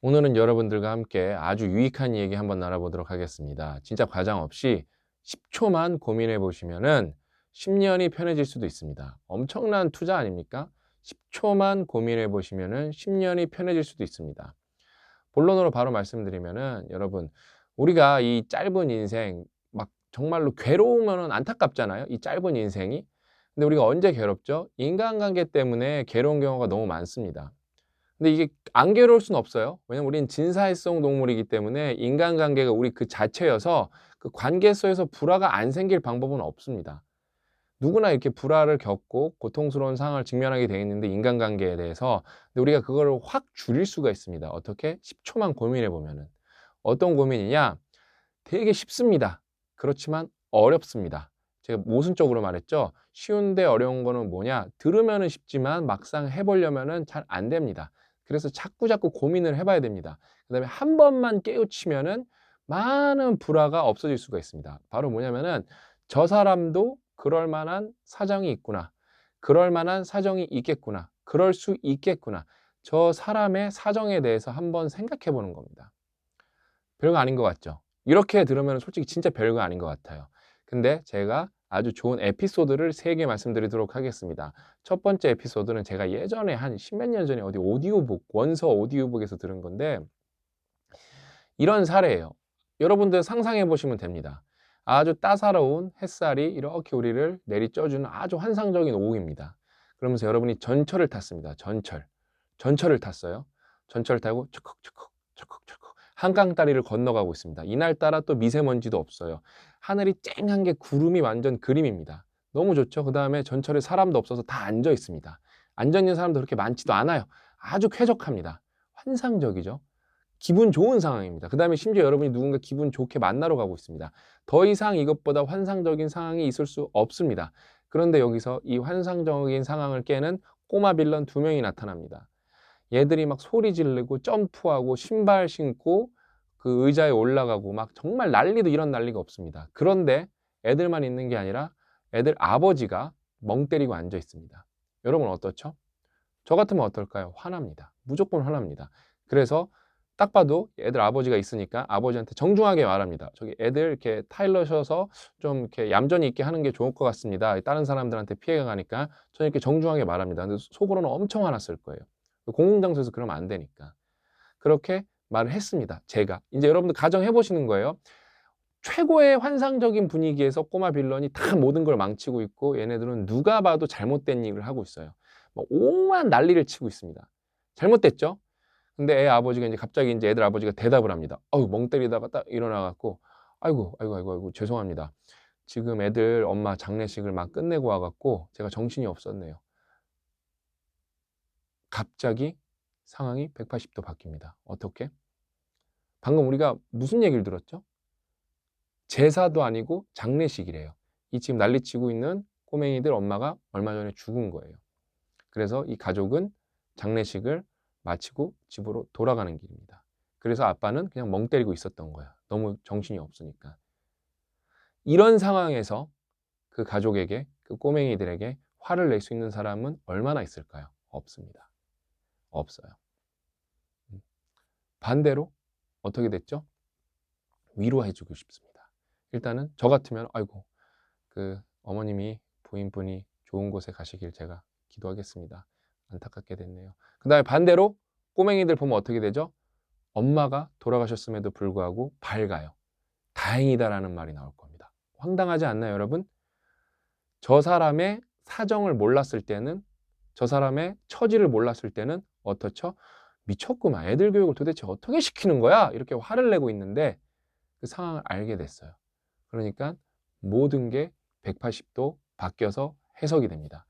오늘은 여러분들과 함께 아주 유익한 얘기 한번 나눠보도록 하겠습니다. 진짜 과장 없이 10초만 고민해 보시면은 10년이 편해질 수도 있습니다. 엄청난 투자 아닙니까? 10초만 고민해 보시면은 10년이 편해질 수도 있습니다. 본론으로 바로 말씀드리면은 여러분, 우리가 이 짧은 인생 막 정말로 괴로우면은 안타깝잖아요. 이 짧은 인생이. 근데 우리가 언제 괴롭죠? 인간관계 때문에 괴로운 경우가 너무 많습니다. 근데 이게 안 괴로울 수는 없어요. 왜냐면 우리는 진사회성 동물이기 때문에 인간관계가 우리 그 자체여서 그 관계 속에서 불화가 안 생길 방법은 없습니다. 누구나 이렇게 불화를 겪고 고통스러운 상황을 직면하게 되어 있는데 인간관계에 대해서. 근데 우리가 그거를 확 줄일 수가 있습니다. 어떻게? 10초만 고민해 보면은. 어떤 고민이냐? 되게 쉽습니다. 그렇지만 어렵습니다. 제가 모순적으로 말했죠. 쉬운데 어려운 거는 뭐냐? 들으면은 쉽지만 막상 해보려면은 잘 안 됩니다. 그래서 자꾸자꾸 고민을 해봐야 됩니다. 그다음에 한 번만 깨우치면은 많은 불화가 없어질 수가 있습니다. 바로 뭐냐면은 저 사람도 그럴 만한 사정이 있구나. 그럴 만한 사정이 있겠구나. 그럴 수 있겠구나. 저 사람의 사정에 대해서 한번 생각해 보는 겁니다. 별거 아닌 것 같죠? 이렇게 들으면 솔직히 진짜 별거 아닌 것 같아요. 근데 제가 아주 좋은 에피소드를 3개 말씀드리도록 하겠습니다. 첫 번째 에피소드는 제가 예전에 한 십몇 년 전에 어디 오디오북, 원서 오디오북에서 들은 건데 이런 사례예요. 여러분들 상상해 보시면 됩니다. 아주 따사로운 햇살이 이렇게 우리를 내리쪄주는 아주 환상적인 오후입니다. 그러면서 여러분이 전철을 탔습니다. 전철을 탔어요. 전철을 타고 철컥철컥 한강 다리를 건너가고 있습니다. 이날따라 또 미세먼지도 없어요. 하늘이 쨍한 게 구름이 완전 그림입니다. 너무 좋죠. 그 다음에 전철에 사람도 없어서 다 앉아 있습니다. 앉아 있는 사람도 그렇게 많지도 않아요. 아주 쾌적합니다. 환상적이죠. 기분 좋은 상황입니다. 그 다음에 심지어 여러분이 누군가 기분 좋게 만나러 가고 있습니다. 더 이상 이것보다 환상적인 상황이 있을 수 없습니다. 그런데 여기서 이 환상적인 상황을 깨는 꼬마 빌런 2명이 나타납니다. 얘들이 막 소리 지르고 점프하고 신발 신고 그 의자에 올라가고 막 정말 난리도 이런 난리가 없습니다. 그런데 애들만 있는 게 아니라 애들 아버지가 멍 때리고 앉아 있습니다. 여러분 어떻죠? 저 같으면 어떨까요? 화납니다. 무조건 화납니다. 그래서 딱 봐도 애들 아버지가 있으니까 아버지한테 정중하게 말합니다. 저기 애들 이렇게 타일러셔서 좀 이렇게 얌전히 있게 하는 게 좋을 것 같습니다. 다른 사람들한테 피해가 가니까 저는 이렇게 정중하게 말합니다. 근데 속으로는 엄청 화났을 거예요. 공공장소에서 그러면 안 되니까. 그렇게 말을 했습니다. 제가. 이제 여러분들 가정해 보시는 거예요. 최고의 환상적인 분위기에서 꼬마 빌런이 다 모든 걸 망치고 있고 얘네들은 누가 봐도 잘못된 일을 하고 있어요. 뭐 오만 난리를 치고 있습니다. 잘못됐죠? 근데 애 아버지가 이제 갑자기 이제 애들 아버지가 대답을 합니다. 어우, 멍 때리다가 딱 일어나 갖고 아이고 죄송합니다. 지금 애들 엄마 장례식을 막 끝내고 와 갖고 제가 정신이 없었네요. 갑자기 상황이 180도 바뀝니다. 어떻게? 방금 우리가 무슨 얘기를 들었죠? 제사도 아니고 장례식이래요. 이 지금 난리치고 있는 꼬맹이들 엄마가 얼마 전에 죽은 거예요. 그래서 이 가족은 장례식을 마치고 집으로 돌아가는 길입니다. 그래서 아빠는 그냥 멍 때리고 있었던 거야. 너무 정신이 없으니까. 이런 상황에서 그 가족에게, 그 꼬맹이들에게 화를 낼 수 있는 사람은 얼마나 있을까요? 없습니다. 없어요. 반대로 어떻게 됐죠? 위로해주고 싶습니다. 일단은 저 같으면 아이고 그 어머님이 부인분이 좋은 곳에 가시길 제가 기도하겠습니다. 안타깝게 됐네요. 그 다음에 반대로 꼬맹이들 보면 어떻게 되죠? 엄마가 돌아가셨음에도 불구하고 밝아요. 다행이다라는 말이 나올 겁니다. 황당하지 않나요, 여러분? 저 사람의 사정을 몰랐을 때는, 저 사람의 처지를 몰랐을 때는 어떻죠? 미쳤구만. 애들 교육을 도대체 어떻게 시키는 거야? 이렇게 화를 내고 있는데 그 상황을 알게 됐어요. 그러니까 모든 게 180도 바뀌어서 해석이 됩니다.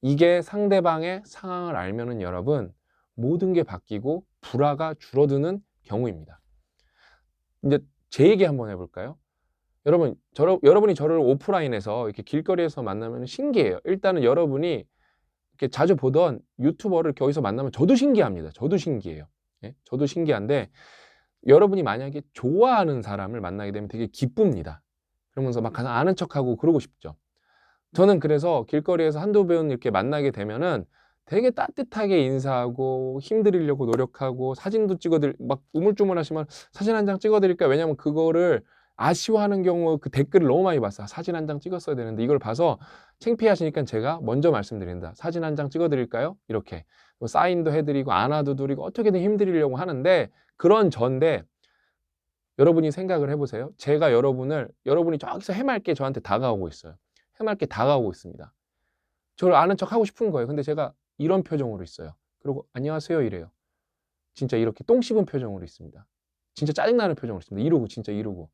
이게 상대방의 상황을 알면은 여러분 모든 게 바뀌고 불화가 줄어드는 경우입니다. 이제 제 얘기 한번 해볼까요? 여러분이 저를 오프라인에서 이렇게 길거리에서 만나면 신기해요. 일단은 여러분이 이렇게 자주 보던 유튜버를 거기서 만나면 저도 신기합니다. 저도 신기해요. 예? 저도 신기한데 여러분이 만약에 좋아하는 사람을 만나게 되면 되게 기쁩니다. 그러면서 막 가서 아는 척하고 그러고 싶죠. 저는 그래서 길거리에서 한두 번 이렇게 만나게 되면은 되게 따뜻하게 인사하고 힘드리려고 노력하고 사진도 막 우물쭈물하시면 사진 한 장 찍어드릴까요? 왜냐면 그거를 아쉬워하는 경우 그 댓글을 너무 많이 봤어요. 사진 한 장 찍었어야 되는데 이걸 봐서 창피하시니까 제가 먼저 말씀드린다. 사진 한 장 찍어드릴까요? 이렇게 뭐 사인도 해드리고 안아도 드리고 어떻게든 힘드리려고 하는데 그런 전데 여러분이 생각을 해보세요. 제가 여러분이 저기서 해맑게 저한테 다가오고 있어요. 해맑게 다가오고 있습니다. 저를 아는 척 하고 싶은 거예요. 근데 제가 이런 표정으로 있어요. 그리고 안녕하세요 이래요. 진짜 이렇게 똥 씹은 표정으로 있습니다. 진짜 짜증나는 표정으로 있습니다. 이러고 진짜 이러고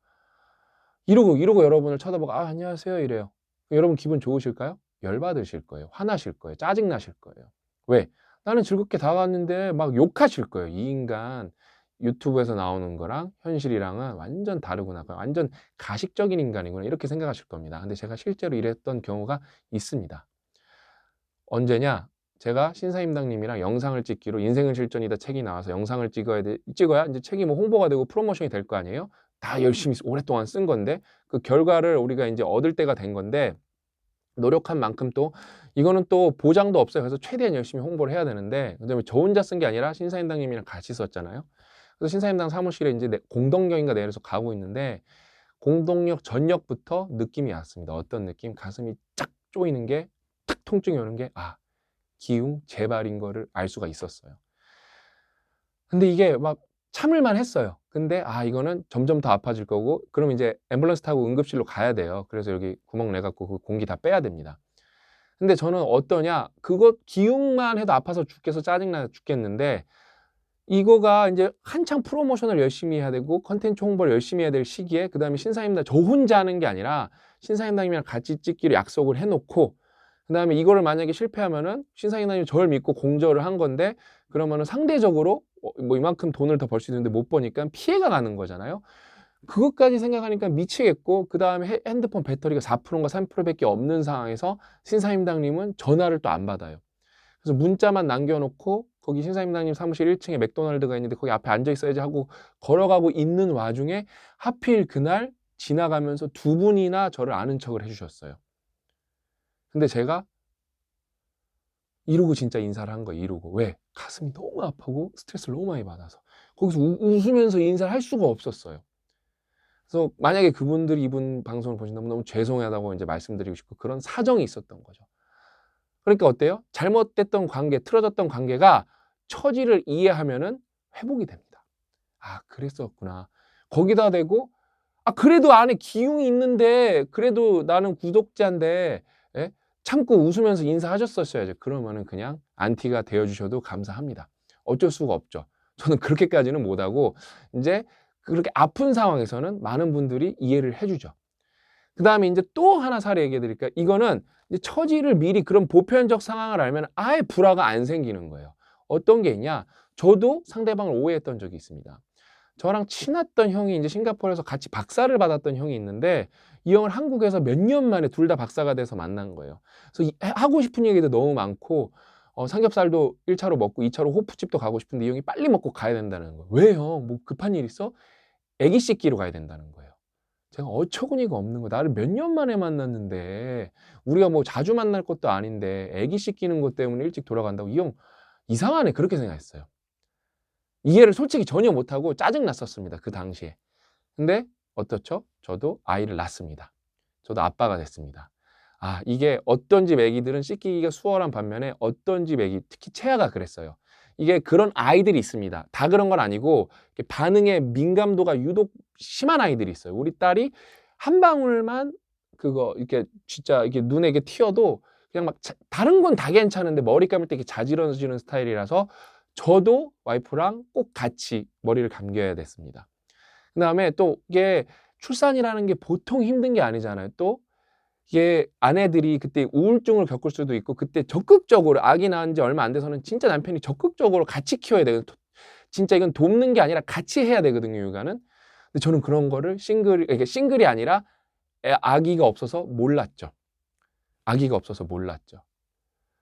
여러분을 쳐다보고 아 안녕하세요 이래요. 여러분 기분 좋으실까요? 열받으실 거예요. 화나실 거예요. 짜증나실 거예요. 왜? 나는 즐겁게 다가왔는데 막 욕하실 거예요. 이 인간 유튜브에서 나오는 거랑 현실이랑은 완전 다르구나. 완전 가식적인 인간이구나. 이렇게 생각하실 겁니다. 근데 제가 실제로 이랬던 경우가 있습니다. 언제냐? 제가 신사임당님이랑 영상을 찍기로 인생은 실전이다 책이 나와서 영상을 찍어야 이제 책이 뭐 홍보가 되고 프로모션이 될 거 아니에요? 다 열심히 오랫동안 쓴 건데 그 결과를 우리가 이제 얻을 때가 된 건데 노력한 만큼 또 이거는 또 보장도 없어요. 그래서 최대한 열심히 홍보를 해야 되는데 그다음에 저 혼자 쓴 게 아니라 신사임당님이랑 같이 썼잖아요. 그래서 신사임당 사무실에 이제 공동역인가 내려서 가고 있는데 공동역 전역부터 느낌이 왔습니다. 어떤 느낌? 가슴이 쫙 조이는 게 탁 통증이 오는 게 기흉 재발인 거를 알 수가 있었어요. 근데 이게 막 참을만 했어요. 근데 이거는 점점 더 아파질 거고 그럼 이제 앰뷸런스 타고 응급실로 가야 돼요. 그래서 여기 구멍 내 갖고 그 공기 다 빼야 됩니다. 근데 저는 어떠냐? 그거 기흉만 해도 아파서 죽겠어 짜증나 죽겠는데 이거가 이제 한창 프로모션을 열심히 해야 되고 컨텐츠 홍보를 열심히 해야 될 시기에 그다음에 신사임당 저 혼자 하는 게 아니라 신사임당님이랑 같이 찍기로 약속을 해놓고 그다음에 이거를 만약에 실패하면은 신사임당님이 저를 믿고 공저를 한 건데 그러면은 상대적으로 뭐 이만큼 돈을 더 벌 수 있는데 못 버니까 피해가 가는 거잖아요. 그것까지 생각하니까 미치겠고 그다음에 핸드폰 배터리가 4%인가 3%밖에 없는 상황에서 신사임당님은 전화를 또 안 받아요. 그래서 문자만 남겨놓고 거기 신사임당님 사무실 1층에 맥도날드가 있는데 거기 앞에 앉아 있어야지 하고 걸어가고 있는 와중에 하필 그날 지나가면서 두 분이나 저를 아는 척을 해주셨어요. 근데 제가 이러고 진짜 인사를 한 거예요. 이러고. 왜? 가슴이 너무 아프고 스트레스를 너무 많이 받아서. 거기서 웃으면서 인사를 할 수가 없었어요. 그래서 만약에 그분들이 이분 방송을 보신다면 너무 죄송하다고 이제 말씀드리고 싶고 그런 사정이 있었던 거죠. 그러니까 어때요? 잘못됐던 관계, 틀어졌던 관계가 처지를 이해하면은 회복이 됩니다. 그랬었구나. 거기다 대고 그래도 안에 기흉이 있는데 그래도 나는 구독자인데 예? 참고 웃으면서 인사하셨었어야죠. 그러면은 그냥 안티가 되어주셔도 감사합니다. 어쩔 수가 없죠. 저는 그렇게까지는 못하고 이제 그렇게 아픈 상황에서는 많은 분들이 이해를 해주죠. 그 다음에 이제 또 하나 사례 얘기해 드릴까요? 이거는 이제 처지를 미리 그런 보편적 상황을 알면 아예 불화가 안 생기는 거예요. 어떤 게 있냐? 저도 상대방을 오해했던 적이 있습니다. 저랑 친했던 형이 이제 싱가포르에서 같이 박사를 받았던 형이 있는데 이 형을 한국에서 몇 년 만에 둘 다 박사가 돼서 만난 거예요. 그래서 하고 싶은 얘기도 너무 많고 삼겹살도 1차로 먹고 2차로 호프집도 가고 싶은데 이 형이 빨리 먹고 가야 된다는 거예요. 왜 형? 뭐 급한 일 있어? 애기 씻기로 가야 된다는 거예요. 제가 어처구니가 없는 거예요. 나를 몇 년 만에 만났는데 우리가 뭐 자주 만날 것도 아닌데 애기 씻기는 것 때문에 일찍 돌아간다고 이 형 이상하네 그렇게 생각했어요. 이해를 솔직히 전혀 못하고 짜증났었습니다. 그 당시에. 근데 어떻죠? 저도 아이를 낳습니다. 저도 아빠가 됐습니다. 이게 어떤 집 애기들은 씻기기가 수월한 반면에 어떤 집 애기, 특히 채아가 그랬어요. 이게 그런 아이들이 있습니다. 다 그런 건 아니고 반응의 민감도가 유독 심한 아이들이 있어요. 우리 딸이 한 방울만 그거 이렇게 진짜 이게 눈에 이게 튀어도 그냥 막 다른 건 다 괜찮은데 머리 감을 때 이렇게 자지러지는 스타일이라서 저도 와이프랑 꼭 같이 머리를 감겨야 됐습니다. 그 다음에 또 이게 출산이라는 게 보통 힘든 게 아니잖아요. 또 이게 아내들이 그때 우울증을 겪을 수도 있고 그때 적극적으로 아기 낳은 지 얼마 안 돼서는 진짜 남편이 적극적으로 같이 키워야 돼요. 진짜 이건 돕는 게 아니라 같이 해야 되거든요, 육아는. 근데 저는 그런 거를 이게 싱글이 아니라 아기가 없어서 몰랐죠. 아기가 없어서 몰랐죠.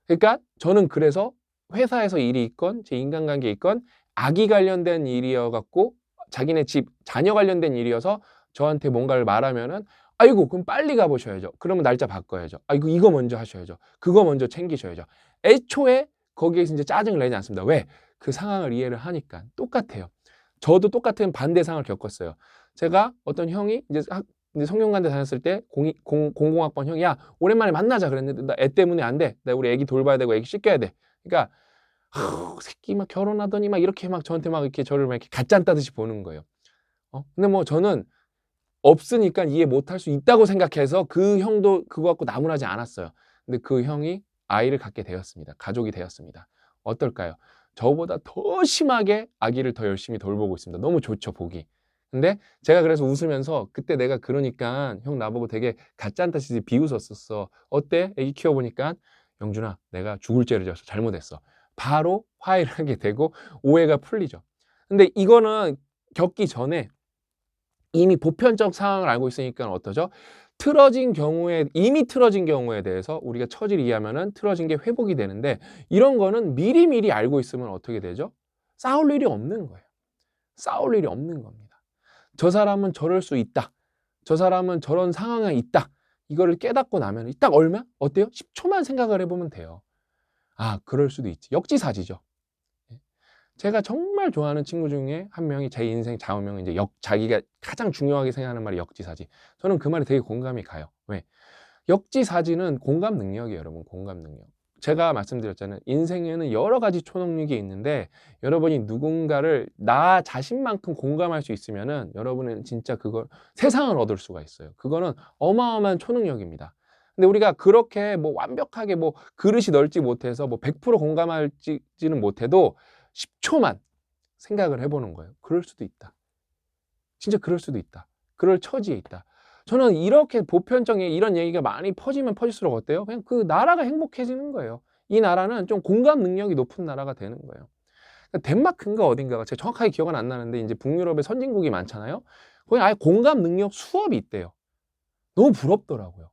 그러니까 저는 그래서 회사에서 일이 있건 제 인간관계에 있건 아기 관련된 일이어갖고 자기네 집 자녀 관련된 일이어서 저한테 뭔가를 말하면은 아이고 그럼 빨리 가보셔야죠. 그러면 날짜 바꿔야죠. 아이고 이거 먼저 하셔야죠. 그거 먼저 챙기셔야죠. 애초에 거기에서 이제 짜증을 내지 않습니다. 왜? 그 상황을 이해를 하니까. 똑같아요. 저도 똑같은 반대 상황을 겪었어요. 제가 어떤 형이 이제 성균관대 다녔을 때 00학번 형이 야 오랜만에 만나자 그랬는데 나 애 때문에 안 돼. 나 우리 애기 돌봐야 되고 애기 씻겨야 돼. 그러니까 새끼 막 결혼하더니 막 이렇게 막 저한테 막 이렇게 저를 막 이렇게 갓짠 따듯이 보는 거예요. 근데 뭐 저는 없으니까 이해 못할 수 있다고 생각해서 그 형도 그거 갖고 나무라지 않았어요. 근데 그 형이 아이를 갖게 되었습니다. 가족이 되었습니다. 어떨까요? 저보다 더 심하게 아기를 더 열심히 돌보고 있습니다. 너무 좋죠, 보기. 근데 제가 그래서 웃으면서 그때 내가 그러니까 형 나보고 되게 가짜한다시피 비웃었었어. 어때? 애기 키워보니까 영준아, 내가 죽을 죄를 졌어. 잘못했어. 바로 화해를 하게 되고 오해가 풀리죠. 근데 이거는 겪기 전에 이미 보편적 상황을 알고 있으니까 어떠죠? 이미 틀어진 경우에 대해서 우리가 처지를 이해하면은 틀어진 게 회복이 되는데 이런 거는 미리미리 알고 있으면 어떻게 되죠? 싸울 일이 없는 거예요. 싸울 일이 없는 겁니다. 저 사람은 저럴 수 있다. 저 사람은 저런 상황에 있다. 이거를 깨닫고 나면 딱 얼마? 어때요? 10초만 생각을 해보면 돼요. 아, 그럴 수도 있지. 역지사지죠. 제가 정말 좋아하는 친구 중에 한 명이 제 인생 좌우명은 이제 자기가 가장 중요하게 생각하는 말이 역지사지. 저는 그 말이 되게 공감이 가요. 왜? 역지사지는 공감 능력이에요, 여러분. 공감 능력. 제가 말씀드렸잖아요. 인생에는 여러 가지 초능력이 있는데 여러분이 누군가를 나 자신만큼 공감할 수 있으면은 여러분은 진짜 그걸 세상을 얻을 수가 있어요. 그거는 어마어마한 초능력입니다. 근데 우리가 그렇게 뭐 완벽하게 뭐 그릇이 넓지 못해서 뭐 100% 공감할지는 못해도 10초만 생각을 해보는 거예요. 그럴 수도 있다. 진짜 그럴 수도 있다. 그럴 처지에 있다. 저는 이렇게 보편적인 이런 얘기가 많이 퍼지면 퍼질수록 어때요? 그냥 그 나라가 행복해지는 거예요. 이 나라는 좀 공감 능력이 높은 나라가 되는 거예요. 그러니까 덴마크인가 어딘가가 제가 정확하게 기억은 안 나는데 이제 북유럽에 선진국이 많잖아요. 거기 아예 공감 능력 수업이 있대요. 너무 부럽더라고요.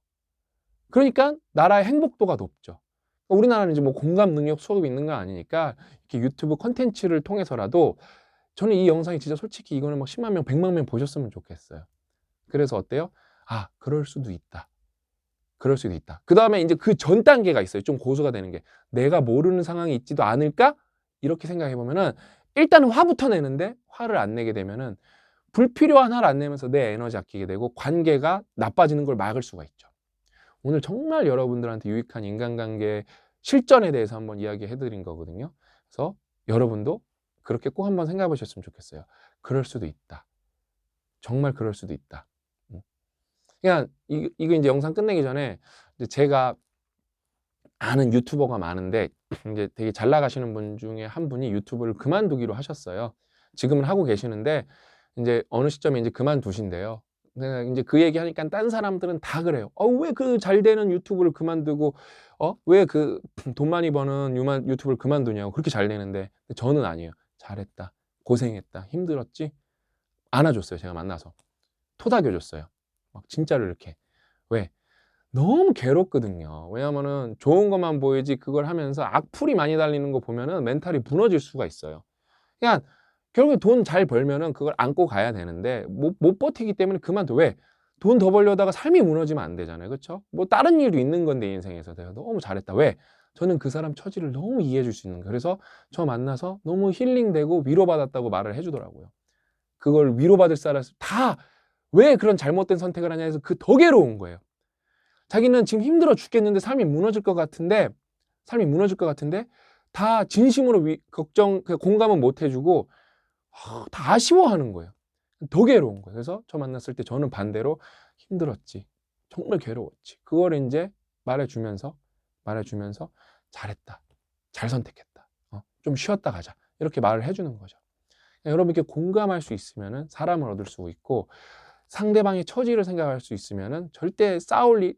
그러니까 나라의 행복도가 높죠. 우리나라는 이제 뭐 공감 능력 수업이 있는 거 아니니까 이렇게 유튜브 콘텐츠를 통해서라도 저는 이 영상이 진짜 솔직히 이거는 막 10만 명, 100만 명 보셨으면 좋겠어요. 그래서 어때요? 아, 그럴 수도 있다. 그럴 수도 있다. 그 다음에 이제 그 전 단계가 있어요. 좀 고소가 되는 게. 내가 모르는 상황이 있지도 않을까? 이렇게 생각해 보면은 일단은 화부터 내는데 화를 안 내게 되면은 불필요한 화를 안 내면서 내 에너지 아끼게 되고 관계가 나빠지는 걸 막을 수가 있죠. 오늘 정말 여러분들한테 유익한 인간관계 실전에 대해서 한번 이야기해 드린 거거든요. 그래서 여러분도 그렇게 꼭 한번 생각해 보셨으면 좋겠어요. 그럴 수도 있다. 정말 그럴 수도 있다. 그냥 이거 이제 영상 끝내기 전에 이제 제가 아는 유튜버가 많은데 이제 되게 잘 나가시는 분 중에 한 분이 유튜브를 그만두기로 하셨어요. 지금은 하고 계시는데 이제 어느 시점에 이제 그만두신대요. 내가 이제 그 얘기 하니까 딴 사람들은 다 그래요. 왜 그 잘 되는 유튜브를 그만두고 왜 그 돈 많이 버는 유튜브를 그만두냐고. 그렇게 잘 되는데. 저는 아니에요. 잘했다. 고생했다. 힘들었지? 안아줬어요. 제가 만나서. 토닥여줬어요. 막 진짜로 이렇게. 왜? 너무 괴롭거든요. 왜냐면은 좋은 것만 보이지 그걸 하면서 악플이 많이 달리는 거 보면은 멘탈이 무너질 수가 있어요. 그냥 결국에 돈 잘 벌면은 그걸 안고 가야 되는데 못 버티기 때문에 그만둬. 왜? 돈 더 벌려다가 삶이 무너지면 안 되잖아요. 그렇죠? 뭐 다른 일도 있는 건데 인생에서 내가 너무 잘했다. 왜? 저는 그 사람 처지를 너무 이해해 줄 수 있는 거예요. 그래서 저 만나서 너무 힐링되고 위로받았다고 말을 해주더라고요. 그걸 위로받을 사람 다 왜 그런 잘못된 선택을 하냐 해서 그 더 괴로운 거예요. 자기는 지금 힘들어 죽겠는데 삶이 무너질 것 같은데 다 진심으로 공감은 못 해주고 다 아쉬워하는 거예요. 더 괴로운 거예요. 그래서 저 만났을 때 저는 반대로 힘들었지. 정말 괴로웠지. 그걸 이제 말해주면서 잘했다. 잘 선택했다. 좀 쉬었다 가자. 이렇게 말을 해주는 거죠. 여러분께 공감할 수 있으면은 사람을 얻을 수 있고 상대방의 처지를 생각할 수 있으면은 절대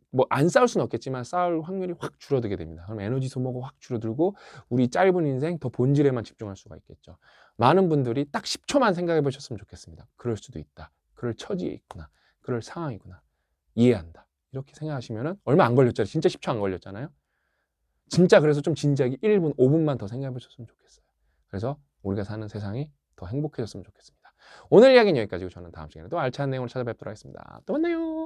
뭐 안 싸울 수는 없겠지만 싸울 확률이 확 줄어들게 됩니다. 그럼 에너지 소모가 확 줄어들고 우리 짧은 인생 더 본질에만 집중할 수가 있겠죠. 많은 분들이 딱 10초만 생각해 보셨으면 좋겠습니다. 그럴 수도 있다. 그럴 처지에 있구나. 그럴 상황이구나. 이해한다. 이렇게 생각하시면은 얼마 안 걸렸잖아요. 진짜 10초 안 걸렸잖아요. 진짜 그래서 좀 진지하게 1분, 5분만 더 생각해 보셨으면 좋겠어요. 그래서 우리가 사는 세상이 더 행복해졌으면 좋겠습니다. 오늘 이야기는 여기까지고 저는 다음 시간에 또 알찬 내용을 찾아뵙도록 하겠습니다. 또 만나요.